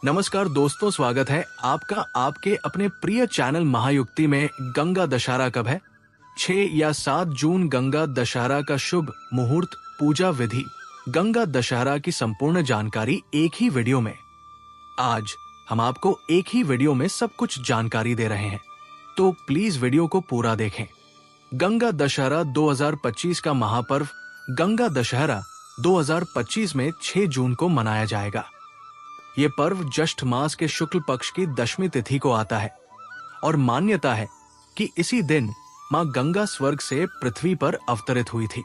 नमस्कार दोस्तों, स्वागत है आपका आपके अपने प्रिय चैनल महायुक्ति में। गंगा दशहरा कब है? 6 या 7 जून गंगा दशहरा का शुभ मुहूर्त, पूजा विधि, गंगा दशहरा की संपूर्ण जानकारी एक ही वीडियो में। आज हम आपको एक ही वीडियो में सब कुछ जानकारी दे रहे हैं, तो प्लीज वीडियो को पूरा देखें। गंगा दशहरा 2025 का महापर्व गंगा दशहरा 2025 में 6 जून को मनाया जाएगा। ये पर्व ज्येष्ठ मास के शुक्ल पक्ष की दशमी तिथि को आता है और मान्यता है कि इसी दिन मां गंगा स्वर्ग से पृथ्वी पर अवतरित हुई थी।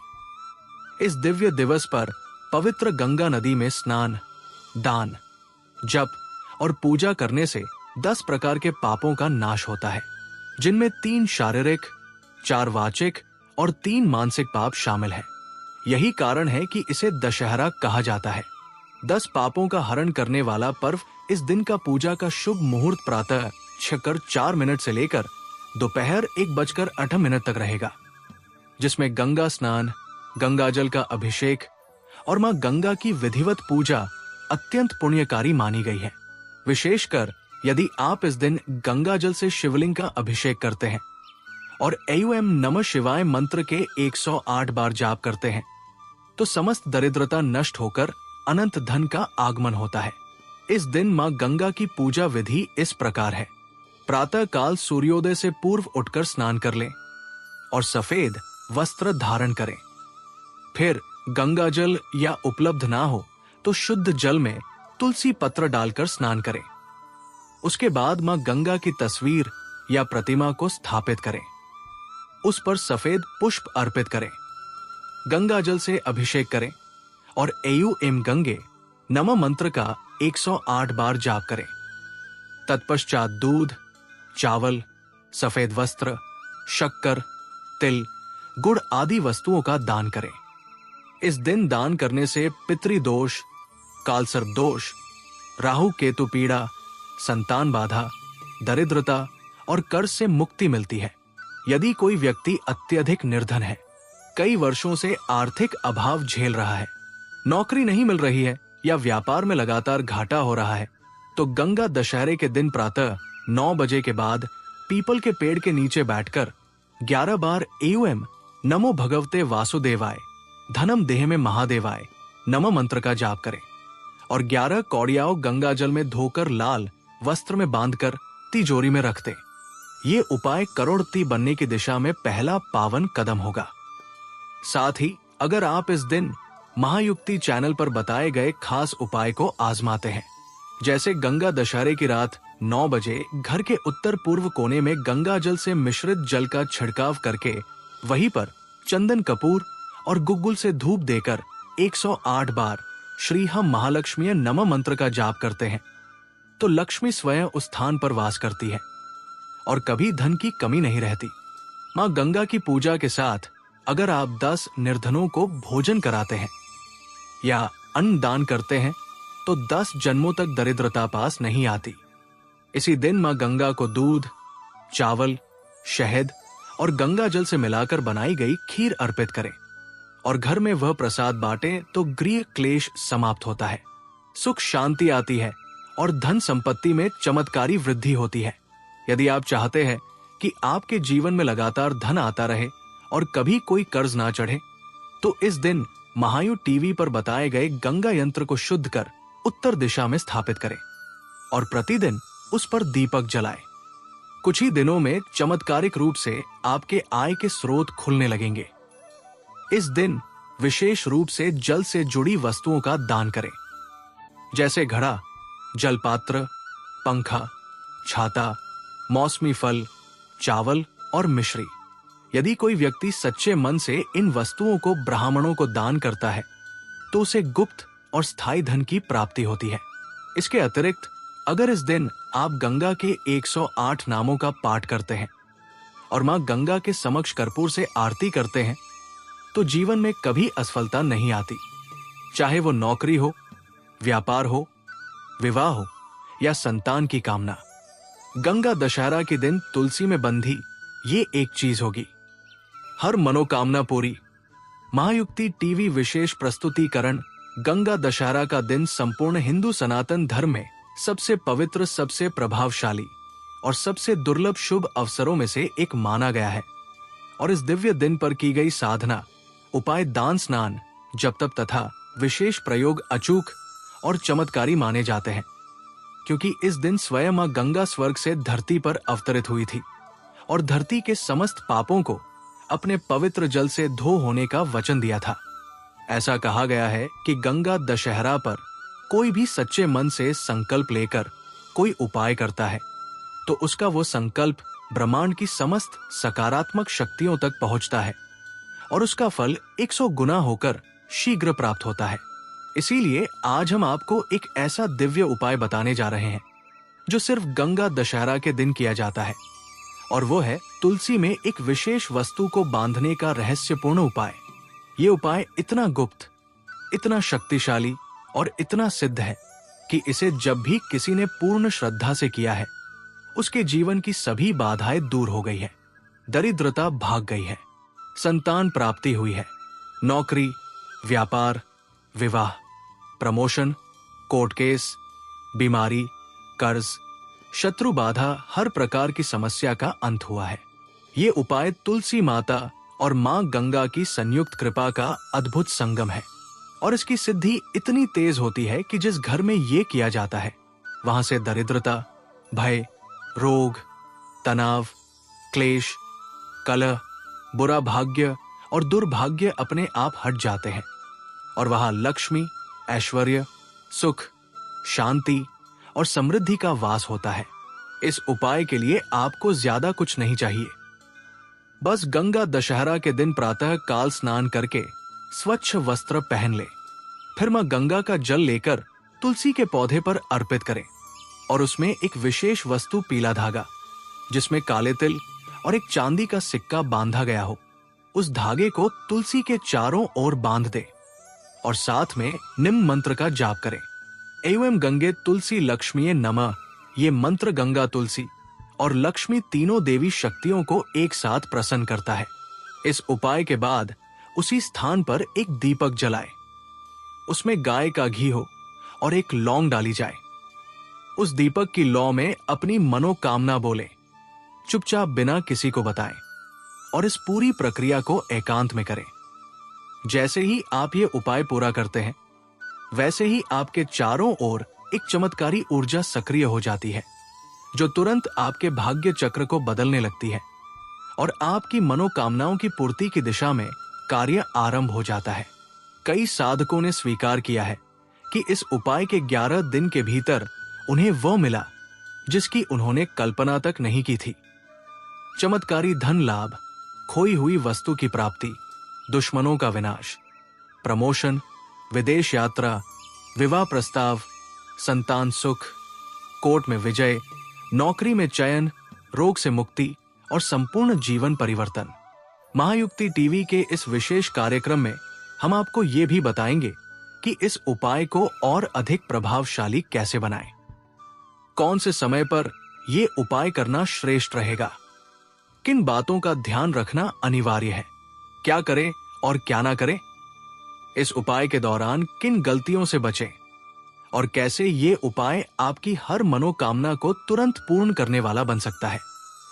इस दिव्य दिवस पर पवित्र गंगा नदी में स्नान, दान, जप और पूजा करने से 10 प्रकार के पापों का नाश होता है, जिनमें 3 शारीरिक, 4 वाचिक और 3 मानसिक पाप शामिल हैं। यही कारण है कि इसे दशहरा कहा जाता है। 10 पापों का हरण करने वाला पर्व इस दिन का पूजा का शुभ मुहूर्त प्रातः 6:04 से लेकर दोपहर 1:08 तक रहेगा, जिसमें गंगा स्नान, गंगाजल का अभिषेक और मां गंगा की विधिवत पूजा अत्यंत पुण्यकारी मानी गई है। विशेषकर यदि आप इस दिन गंगाजल से शिवलिंग का अभिषेक करते हैं और एओएम नमः शिवाय मंत्र के 108 बार जाप करते हैं, तो समस्त दरिद्रता नष्ट होकर अनंत धन का आगमन होता है। इस दिन मां गंगा की पूजा विधि इस प्रकार है। प्रातः काल सूर्योदय से पूर्व उठकर स्नान कर लें और सफेद वस्त्र धारण करें। फिर गंगा जल या उपलब्ध ना हो तो शुद्ध जल में तुलसी पत्र डालकर स्नान करें। उसके बाद मां गंगा की तस्वीर या प्रतिमा को स्थापित करें। उस पर सफेद पुष्प अर्पित करें। गंगा जल से अभिषेक करें और एओएम गंगे नमः मंत्र का 108 बार जाप करें। तत्पश्चात दूध, चावल, सफेद वस्त्र, शक्कर, तिल, गुड़ आदि वस्तुओं का दान करें। इस दिन दान करने से पितृदोष, कालसर्प दोष, राहु केतु पीड़ा, संतान बाधा, दरिद्रता और कर्ज से मुक्ति मिलती है। यदि कोई व्यक्ति अत्यधिक निर्धन है, कई वर्षों से आर्थिक अभाव झेल रहा है, नौकरी नहीं मिल रही है या व्यापार में लगातार घाटा हो रहा है, तो गंगा दशहरे के दिन प्रातः 9 बजे के बाद पीपल के पेड़ के नीचे बैठकर 11 बार एओएम नमो भगवते वासुदेवाय धनम देह में महादेवाय नमः मंत्र का जाप करें और 11 कौड़ियाओं गंगा जल में धोकर लाल वस्त्र में बांधकर तिजोरी में रख दें। ये उपाय करोड़पति बनने की दिशा में पहला पावन कदम होगा। साथ ही अगर आप इस दिन महायुक्ति चैनल पर बताए गए खास उपाय को आजमाते हैं, जैसे गंगा दशहरे की रात 9 बजे घर के उत्तर पूर्व कोने में गंगा जल से मिश्रित जल का छिड़काव करके वहीं पर चंदन कपूर और गुग्गुल से धूप देकर 108 बार श्री हम महालक्ष्मी नमः मंत्र का जाप करते हैं, तो लक्ष्मी स्वयं उस स्थान पर वास करती है और कभी धन की कमी नहीं रहती। मां गंगा की पूजा के साथ अगर आप 10 निर्धनों को भोजन कराते हैं या अन्न दान करते हैं, तो 10 जन्मों तक दरिद्रता पास नहीं आती। इसी दिन मां गंगा को दूध, चावल, शहद और गंगा जल से मिलाकर बनाई गई खीर अर्पित करें और घर में वह प्रसाद बांटें, तो गृह क्लेश समाप्त होता है, सुख शांति आती है और धन संपत्ति में चमत्कारी वृद्धि होती है। यदि आप चाहते हैं कि आपके जीवन में लगातार धन आता रहे और कभी कोई कर्ज ना चढ़े, तो इस दिन महायु टीवी पर बताए गए गंगा यंत्र को शुद्ध कर उत्तर दिशा में स्थापित करें और प्रतिदिन उस पर दीपक जलाएं। कुछ ही दिनों में चमत्कारिक रूप से आपके आय के स्रोत खुलने लगेंगे। इस दिन विशेष रूप से जल से जुड़ी वस्तुओं का दान करें, जैसे घड़ा, जलपात्र, पंखा, छाता, मौसमी फल, चावल और मिश्री। यदि कोई व्यक्ति सच्चे मन से इन वस्तुओं को ब्राह्मणों को दान करता है, तो उसे गुप्त और स्थायी धन की प्राप्ति होती है। इसके अतिरिक्त अगर इस दिन आप गंगा के 108 नामों का पाठ करते हैं और मां गंगा के समक्ष कर्पूर से आरती करते हैं, तो जीवन में कभी असफलता नहीं आती। चाहे वो नौकरी हो, व्यापार हो, विवाह हो या संतान की कामना। गंगा दशहरा के दिन तुलसी में बंधी ये एक चीज होगी, हर मनोकामना पूरी। महायुक्ति टीवी विशेष प्रस्तुतिकरण गंगा दशहरा का दिन संपूर्ण हिंदू सनातन धर्म में सबसे पवित्र, सबसे प्रभावशाली और सबसे दुर्लभ शुभ अवसरों में से एक माना गया है। और इस दिव्य दिन पर की गई साधना, उपाय, दान, स्नान, जप तप तथा विशेष प्रयोग अचूक और चमत्कारी माने जाते हैं, क्योंकि इस दिन स्वयं मां गंगा स्वर्ग से धरती पर अवतरित हुई थी और धरती के समस्त पापों को अपने पवित्र जल से धो होने का वचन दिया था। ऐसा कहा गया है कि गंगा दशहरा पर कोई भी सच्चे मन से संकल्प लेकर कोई उपाय करता है तो उसका वो संकल्प ब्रह्मांड की समस्त सकारात्मक शक्तियों तक पहुंचता है और उसका फल 100 गुना होकर शीघ्र प्राप्त होता है। इसीलिए आज हम आपको एक ऐसा दिव्य उपाय बताने जा रहे हैं जो सिर्फ गंगा दशहरा के दिन किया जाता है, और वो है तुलसी में एक विशेष वस्तु को बांधने का रहस्यपूर्ण उपाय। ये उपाय इतना गुप्त, इतना शक्तिशाली और इतना सिद्ध है कि इसे जब भी किसी ने पूर्ण श्रद्धा से किया है, उसके जीवन की सभी बाधाएं दूर हो गई है, दरिद्रता भाग गई है, संतान प्राप्ति हुई है, नौकरी, व्यापार, विवाह, प्रमोशन, कोर्ट केस, बीमारी, कर्ज, शत्रु बाधा, हर प्रकार की समस्या का अंत हुआ है। ये उपाय तुलसी माता और मां गंगा की संयुक्त कृपा का अद्भुत संगम है और इसकी सिद्धि इतनी तेज होती है कि जिस घर में ये किया जाता है वहां से दरिद्रता, भय, रोग, तनाव, क्लेश, कलह, बुरा भाग्य और दुर्भाग्य अपने आप हट जाते हैं और वहां लक्ष्मी, ऐश्वर्य, सुख, शांति और समृद्धि का वास होता है। इस उपाय के लिए आपको ज्यादा कुछ नहीं चाहिए। बस गंगा दशहरा के दिन प्रातः काल स्नान करके स्वच्छ वस्त्र पहन ले, फिर मां गंगा का जल लेकर तुलसी के पौधे पर अर्पित करें और उसमें एक विशेष वस्तु, पीला धागा जिसमें काले तिल और एक चांदी का सिक्का बांधा गया हो, उस धागे को तुलसी के चारों ओर बांध दे और साथ में निम्न मंत्र का जाप करें। एवं गंगे तुलसी लक्ष्मीये नमः। ये मंत्र गंगा, तुलसी और लक्ष्मी तीनों देवी शक्तियों को एक साथ प्रसन्न करता है। इस उपाय के बाद उसी स्थान पर एक दीपक जलाए, उसमें गाय का घी हो और एक लौंग डाली जाए। उस दीपक की लौ में अपनी मनोकामना बोले, चुपचाप बिना किसी को बताएं और इस पूरी प्रक्रिया को एकांत में करें। जैसे ही आप ये उपाय पूरा करते हैं, वैसे ही आपके चारों ओर एक चमत्कारी ऊर्जा सक्रिय हो जाती है जो तुरंत आपके भाग्य चक्र को बदलने लगती है और आपकी मनोकामनाओं की पूर्ति की दिशा में कार्य आरंभ हो जाता है। कई साधकों ने स्वीकार किया है कि इस उपाय के 11 दिन के भीतर उन्हें वो मिला जिसकी उन्होंने कल्पना तक नहीं की थी। चमत्कारी धन लाभ, खोई हुई वस्तु की प्राप्ति, दुश्मनों का विनाश, प्रमोशन, विदेश यात्रा, विवाह प्रस्ताव, संतान सुख, कोर्ट में विजय, नौकरी में चयन, रोग से मुक्ति और संपूर्ण जीवन परिवर्तन। महायुक्ति टीवी के इस विशेष कार्यक्रम में हम आपको ये भी बताएंगे कि इस उपाय को और अधिक प्रभावशाली कैसे बनाएं, कौन से समय पर यह उपाय करना श्रेष्ठ रहेगा, किन बातों का ध्यान रखना अनिवार्य है, क्या करें और क्या ना करें, इस उपाय के दौरान किन गलतियों से बचें और कैसे ये उपाय आपकी हर मनोकामना को तुरंत पूर्ण करने वाला बन सकता है।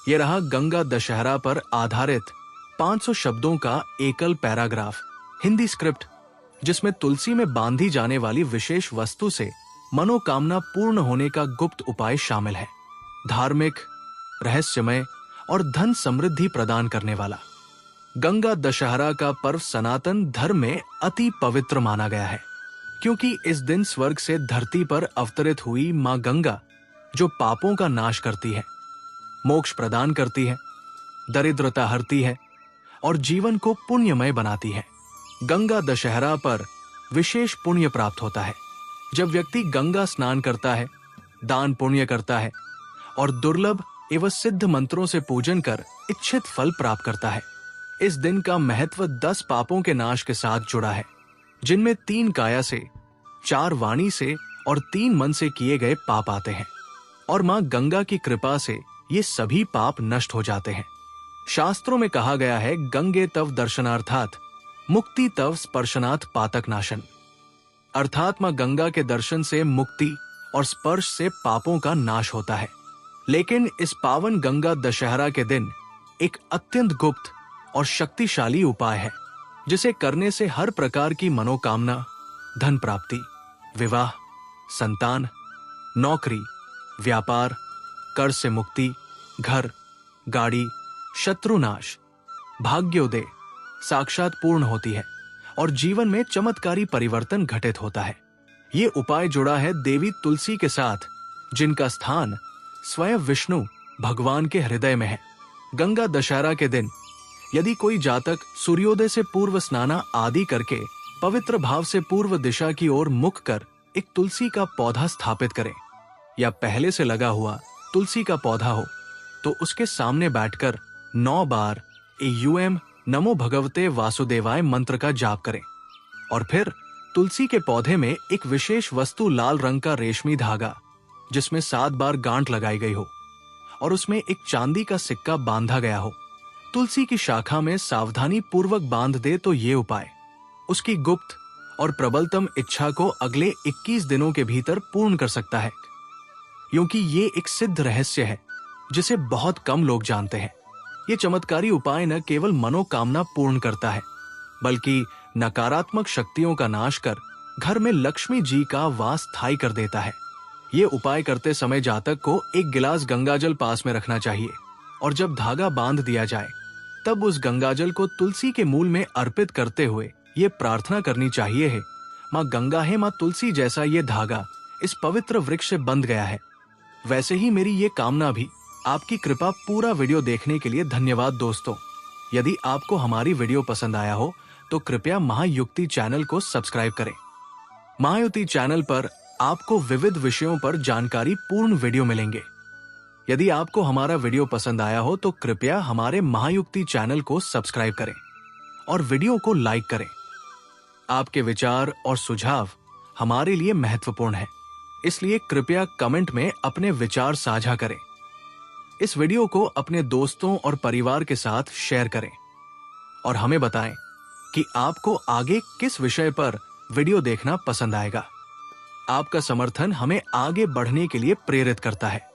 यह रहा गंगा दशहरा पर आधारित 500 शब्दों का एकल पैराग्राफ हिंदी स्क्रिप्ट, जिसमें तुलसी में बांधी जाने वाली विशेष वस्तु से मनोकामना पूर्ण होने का गुप्त उपाय शामिल है। धार्मिक, रहस्यमय और धन समृद्धि प्रदान करने वाला गंगा दशहरा का पर्व सनातन धर्म में अति पवित्र माना गया है, क्योंकि इस दिन स्वर्ग से धरती पर अवतरित हुई मां गंगा, जो पापों का नाश करती है, मोक्ष प्रदान करती है, दरिद्रता हरती है और जीवन को पुण्यमय बनाती है। गंगा दशहरा पर विशेष पुण्य प्राप्त होता है जब व्यक्ति गंगा स्नान करता है, दान पुण्य करता है और दुर्लभ एवं सिद्ध मंत्रों से पूजन कर इच्छित फल प्राप्त करता है। इस दिन का महत्व 10 पापों के नाश के साथ जुड़ा है, जिनमें 3 काया से, 4 वाणी से और 3 मन से किए गए पाप आते हैं और मां गंगा की कृपा से ये सभी पाप नष्ट हो जाते हैं। शास्त्रों में कहा गया है, गंगे तव दर्शनार्थात मुक्ति तव स्पर्शनाथ पातक नाशन, अर्थात मां गंगा के दर्शन से मुक्ति और स्पर्श से पापों का नाश होता है। लेकिन इस पावन गंगा दशहरा के दिन एक अत्यंत गुप्त और शक्तिशाली उपाय है, जिसे करने से हर प्रकार की मनोकामना, धन प्राप्ति, विवाह, संतान, नौकरी, व्यापार, कर्ज से मुक्ति, घर, गाड़ी, शत्रुनाश, भाग्योदय साक्षात पूर्ण होती है और जीवन में चमत्कारी परिवर्तन घटित होता है। ये उपाय जुड़ा है देवी तुलसी के साथ, जिनका स्थान स्वयं विष्णु भगवान के हृदय में है। गंगा दशहरा के दिन यदि कोई जातक सूर्योदय से पूर्व स्नाना आदि करके पवित्र भाव से पूर्व दिशा की ओर मुख कर एक तुलसी का पौधा स्थापित करे, या पहले से लगा हुआ तुलसी का पौधा हो, तो उसके सामने बैठकर 9 बार यूएम नमो भगवते वासुदेवाय मंत्र का जाप करें और फिर तुलसी के पौधे में एक विशेष वस्तु, लाल रंग का रेशमी धागा जिसमें 7 बार गांठ लगाई गई हो और उसमें एक चांदी का सिक्का बांधा गया हो, तुलसी की शाखा में सावधानी पूर्वक बांध दे तो ये उपाय उसकी गुप्त और प्रबलतम इच्छा को अगले 21 दिनों के भीतर पूर्ण कर सकता है, क्योंकि ये एक सिद्ध रहस्य है जिसे बहुत कम लोग जानते हैं। ये चमत्कारी उपाय न केवल मनोकामना पूर्ण करता है, बल्कि नकारात्मक शक्तियों का नाश कर घर में लक्ष्मी जी का वास स्थायी कर देता है। ये उपाय करते समय जातक को एक गिलास गंगाजल पास में रखना चाहिए और जब धागा बांध दिया जाए तब उस गंगाजल को तुलसी के मूल में अर्पित करते हुए ये प्रार्थना करनी चाहिए है, माँ गंगा है माँ तुलसी जैसा ये धागा इस पवित्र वृक्ष से बंध गया है, वैसे ही मेरी ये कामना भी। आपकी कृपा। पूरा वीडियो देखने के लिए धन्यवाद दोस्तों। यदि आपको हमारी वीडियो पसंद आया हो तो कृपया महायुक्ति चैनल को सब्सक्राइब करें। महायुक्ति चैनल पर आपको विविध विषयों पर जानकारी पूर्ण वीडियो मिलेंगे। यदि आपको हमारा वीडियो पसंद आया हो तो कृपया हमारे महायुक्ति चैनल को सब्सक्राइब करें और वीडियो को लाइक करें। आपके विचार और सुझाव हमारे लिए महत्वपूर्ण है, इसलिए कृपया कमेंट में अपने विचार साझा करें। इस वीडियो को अपने दोस्तों और परिवार के साथ शेयर करें और हमें बताएं कि आपको आगे किस विषय पर वीडियो देखना पसंद आएगा। आपका समर्थन हमें आगे बढ़ने के लिए प्रेरित करता है।